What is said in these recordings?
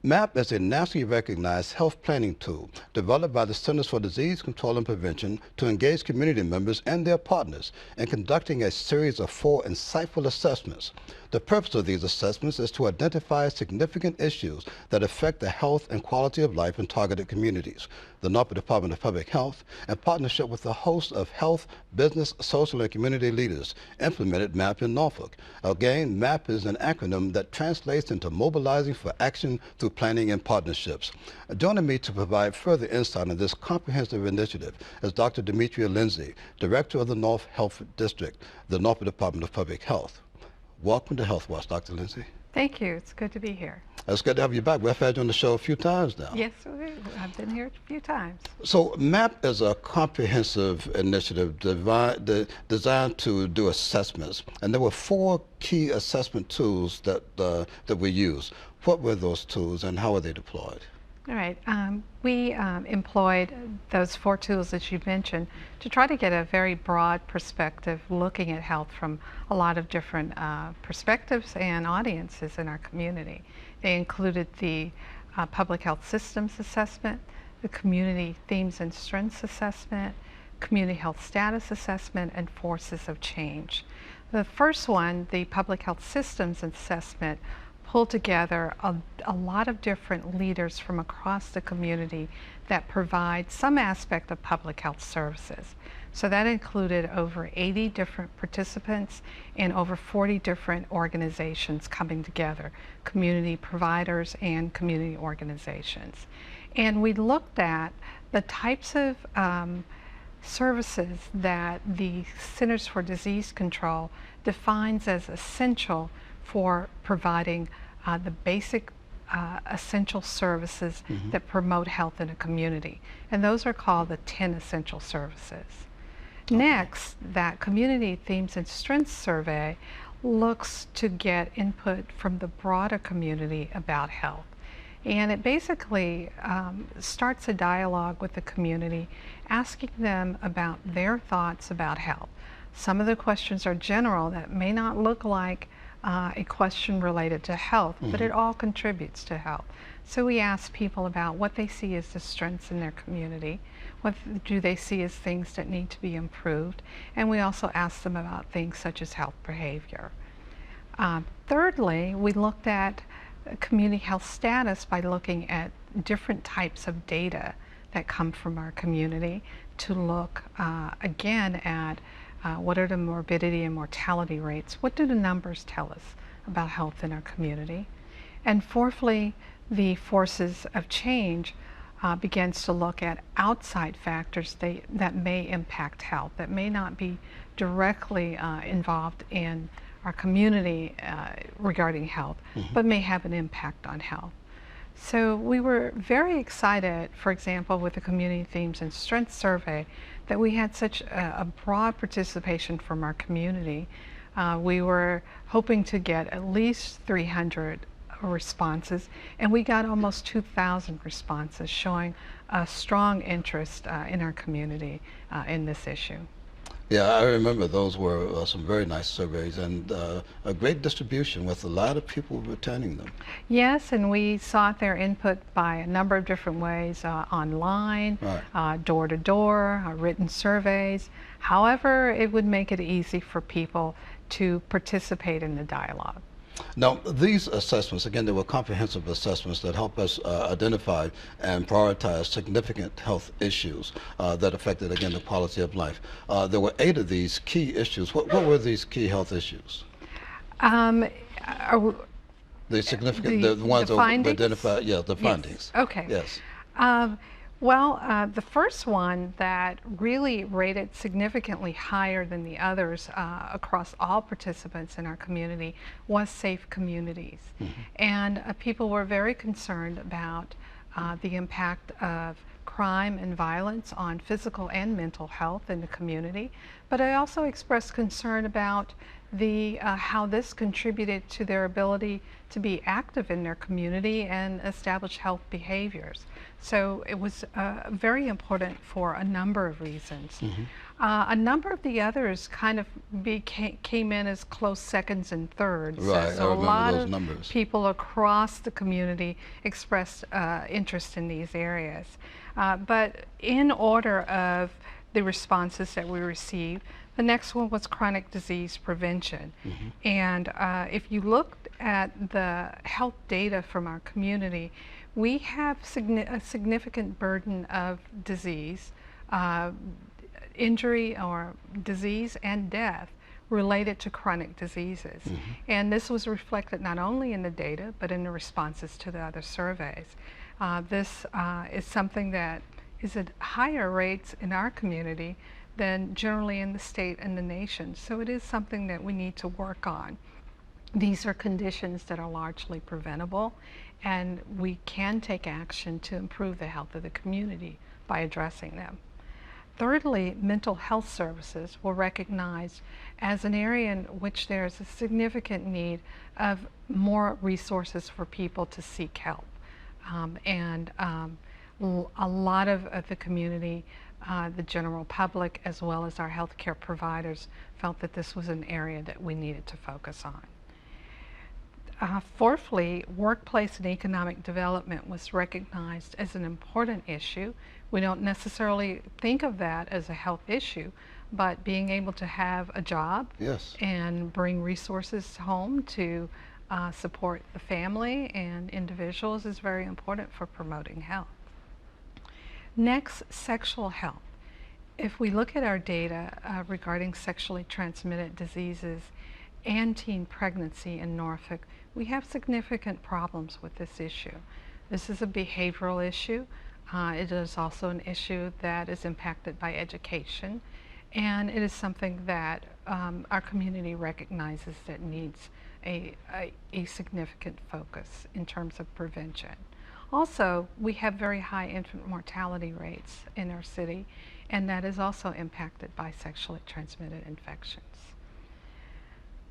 MAP is a nationally recognized health planning tool developed by the Centers for Disease Control and Prevention to engage community members and their partners in conducting a series of 4 insightful assessments. The purpose of these assessments is to identify significant issues that affect the health and quality of life in targeted communities. The Norfolk Department of Public Health, in partnership with a host of health, business, social, and community leaders, implemented MAP in Norfolk. Again, MAP is an acronym that translates into Mobilizing for Action Through Planning and Partnerships. Joining me to provide further insight on this comprehensive initiative is Dr. Demetria Lindsay, Director of the North Health District, the Norfolk Department of Public Health. Welcome to Health Watch, Dr. Lindsay. Thank you. It's good to be here. It's good to have you back. We've had you on the show a few times now. Yes, I've been here a few times. So MAP is a comprehensive initiative designed to do assessments, and there were 4 key assessment tools that we use. What were those tools, and how are they deployed? All right. We employed those 4 tools that you mentioned to try to get a very broad perspective looking at health from a lot of different perspectives and audiences in our community. They included the Public Health Systems Assessment, the Community Themes and Strengths Assessment, Community Health Status Assessment, and Forces of Change. The first one, the Public Health Systems Assessment, pulled together a lot of different leaders from across the community that provide some aspect of public health services. So that included over 80 different participants and over 40 different organizations coming together, community providers and community organizations. And we looked at the types of services that the Centers for Disease Control defines as essential for providing the basic essential services that promote health in a community. And those are called the 10 essential services. Next, that Community Themes and Strengths survey looks to get input from the broader community about health. And it basically starts a dialogue with the community, asking them about their thoughts about health. Some of the questions are general that may not look like a question related to health, but it all contributes to health. So we ask people about what they see as the strengths in their community, what do they see as things that need to be improved, and we also ask them about things such as health behavior. Thirdly, we looked at community health status by looking at different types of data that come from our community to look again at what are the morbidity and mortality rates? What do the numbers tell us about health in our community? And fourthly, the forces of change begins to look at outside factors that may impact health, that may not be directly involved in our community regarding health, but may have an impact on health. So we were very excited, for example, with the Community Themes and Strengths survey, that we had such a broad participation from our community. We were hoping to get at least 300 responses, and we got almost 2,000 responses showing a strong interest in our community in this issue. Yeah, I remember those were some very nice surveys and a great distribution with a lot of people returning them. Yes, and we sought their input by a number of different ways, online, door to door, written surveys. However, it would make it easy for people to participate in the dialogue. Now, these assessments, again, they were comprehensive assessments that help us identify and prioritize significant health issues that affected, again, the quality of life. There were 8 of these key issues. What were these key health issues? The significant, the ones that were identified, yeah, the findings. Yes. Okay. Yes. Well, the first one that really rated significantly higher than the others across all participants in our community was safe communities. And people were very concerned about the impact of crime and violence on physical and mental health in the community. But I also expressed concern about how this contributed to their ability to be active in their community and establish health behaviors. So it was very important for a number of reasons. A number of the others kind of came in as close seconds and thirds. Right, So I a remember lot those of numbers. people across the community expressed interest in these areas. But in order of the responses that we received, the next one was chronic disease prevention. And if you looked at the health data from our community, we have a significant burden of disease, injury or disease and death related to chronic diseases. And this was reflected not only in the data, but in the responses to the other surveys. This is something that is at higher rates in our community than generally in the state and the nation. So it is something that we need to work on. These are conditions that are largely preventable, and we can take action to improve the health of the community by addressing them. Thirdly, mental health services were recognized as an area in which there is a significant need of more resources for people to seek help. A lot of the community, the general public, as well as our healthcare providers, felt that this was an area that we needed to focus on. Fourthly, workplace and economic development was recognized as an important issue. We don't necessarily think of that as a health issue, but being able to have a job and bring resources home to support the family and individuals is very important for promoting health. Next, sexual health. If we look at our data regarding sexually transmitted diseases and teen pregnancy in Norfolk, we have significant problems with this issue. This is a behavioral issue. It is also an issue that is impacted by education, and it is something that our community recognizes that needs a significant focus in terms of prevention. Also, we have very high infant mortality rates in our city, and that is also impacted by sexually transmitted infections.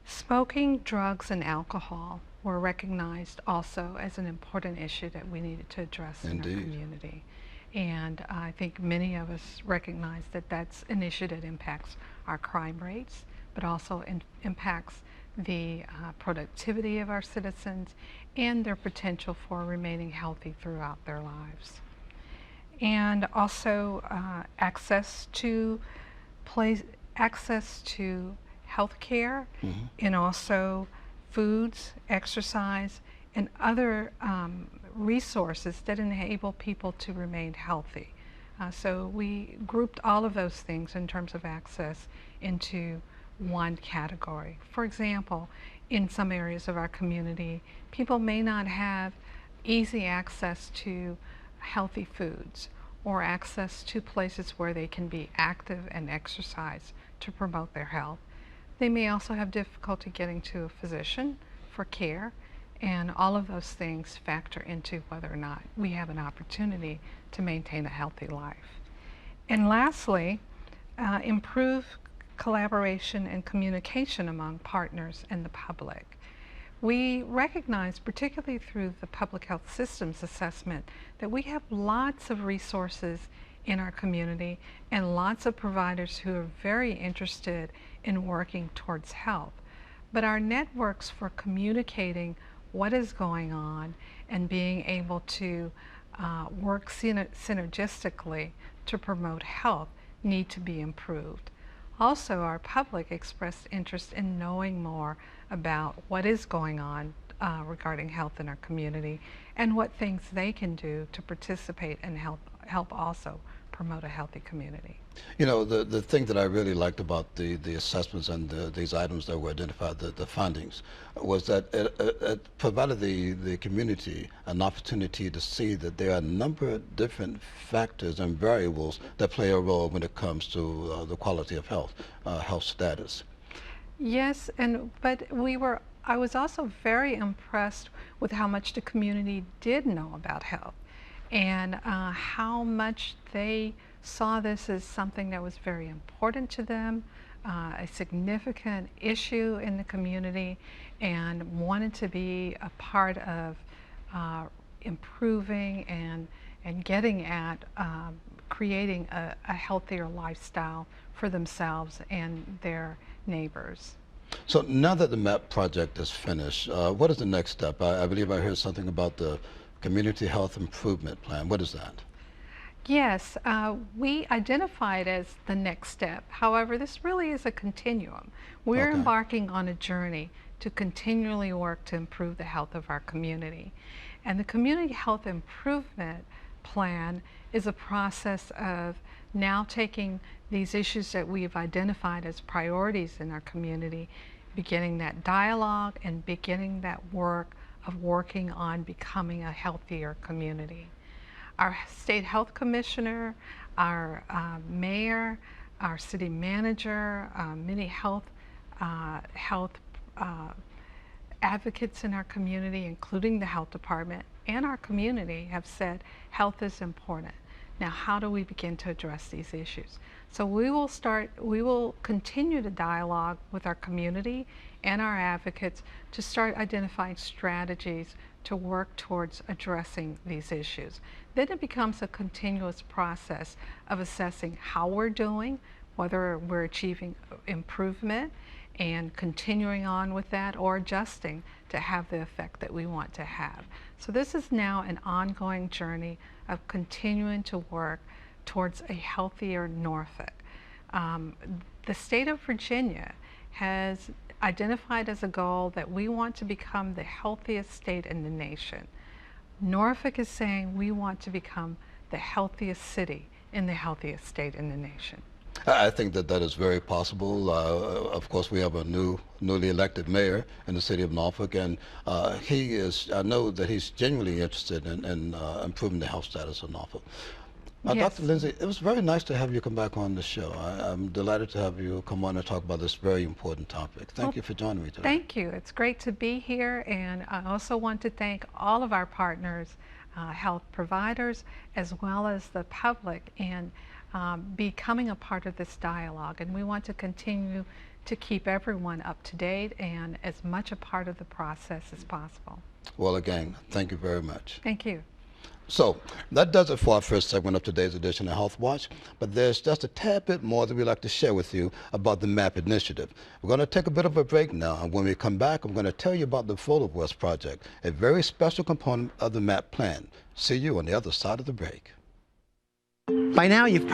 Smoking, drugs, and alcohol were recognized also as an important issue that we needed to address in our community. And I think many of us recognize that that's an issue that impacts our crime rates, but also impacts the productivity of our citizens and their potential for remaining healthy throughout their lives. And also access to health care, and also foods, exercise, and other resources that enable people to remain healthy. So we grouped all of those things in terms of access into one category. For example, in some areas of our community, people may not have easy access to healthy foods or access to places where they can be active and exercise to promote their health. They may also have difficulty getting to a physician for care, and all of those things factor into whether or not we have an opportunity to maintain a healthy life. And lastly, improve collaboration and communication among partners and the public. We recognize, particularly through the Public Health Systems Assessment, that we have lots of resources in our community and lots of providers who are very interested in working towards health. But our networks for communicating what is going on and being able to work synergistically to promote health need to be improved. Also, our public expressed interest in knowing more about what is going on regarding health in our community and what things they can do to participate and help also promote a healthy community. You know, the thing that I really liked about the assessments and these items that were identified, the findings, was that it provided the community an opportunity to see that there are a number of different factors and variables that play a role when it comes to the quality of health, health status. Yes, but I was also very impressed with how much the community did know about health and how much they saw this as something that was very important to them, a significant issue in the community and wanted to be a part of improving and getting at creating a healthier lifestyle for themselves and their neighbors. So now that the MAP project is finished, what is the next step? I believe I heard something about the Community Health Improvement Plan. What is that? Yes, we identify it as the next step. However, this really is a continuum. We're Okay. embarking on a journey to continually work to improve the health of our community. And the Community Health Improvement Plan is a process of now taking these issues that we've identified as priorities in our community, beginning that dialogue and beginning that work of working on becoming a healthier community. Our state health commissioner, our mayor, our city manager, many health advocates in our community, including the health department and our community, have said health is important. Now, how do we begin to address these issues? So we will continue to dialogue with our community and our advocates to start identifying strategies to work towards addressing these issues. Then it becomes a continuous process of assessing how we're doing, whether we're achieving improvement and continuing on with that, or adjusting to have the effect that we want to have. So this is now an ongoing journey of continuing to work towards a healthier Norfolk. The state of Virginia has identified as a goal that we want to become the healthiest state in the nation. Norfolk is saying we want to become the healthiest city in the healthiest state in the nation. I think that that is very possible. Of course, we have a newly elected mayor in the city of Norfolk, and I know that he's genuinely interested in improving the health status of Norfolk. Yes. Dr. Lindsay, it was very nice to have you come back on the show. I'm delighted to have you come on and talk about this very important topic. Thank you for joining me today. Thank you. It's great to be here, and I also want to thank all of our partners, health providers, as well as the public, in becoming a part of this dialogue. And we want to continue to keep everyone up to date and as much a part of the process as possible. Well, again, thank you very much. Thank you. So that does it for our first segment of today's edition of Health Watch, but there's just a tad bit more that we'd like to share with you about the MAP initiative. We're going to take a bit of a break now, and when we come back, I'm going to tell you about the Photo West project, a very special component of the MAP plan. See you on the other side of the break. By now, you've